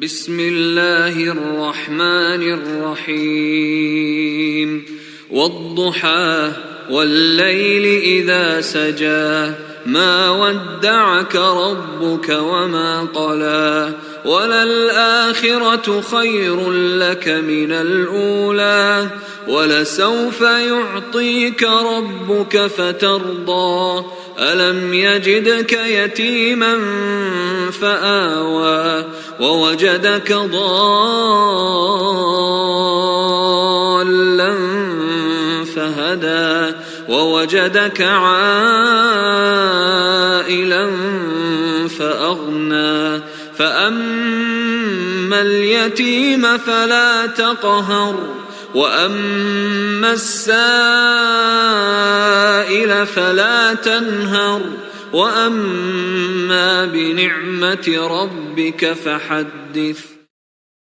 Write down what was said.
بسم الله الرحمن الرحيم والضحى والليل إذا سجى ما ودعك ربك وما قلى وللآخرة خير لك من الأولى ولسوف يعطيك ربك فترضى ألم يجدك يتيما فآوى ووجدك ضالا فهدى ووجدك عائلا فأغنى فأما اليتيم فلا تقهر وأما السائل فلا تنهر وأما بنعمة ربك فحدث.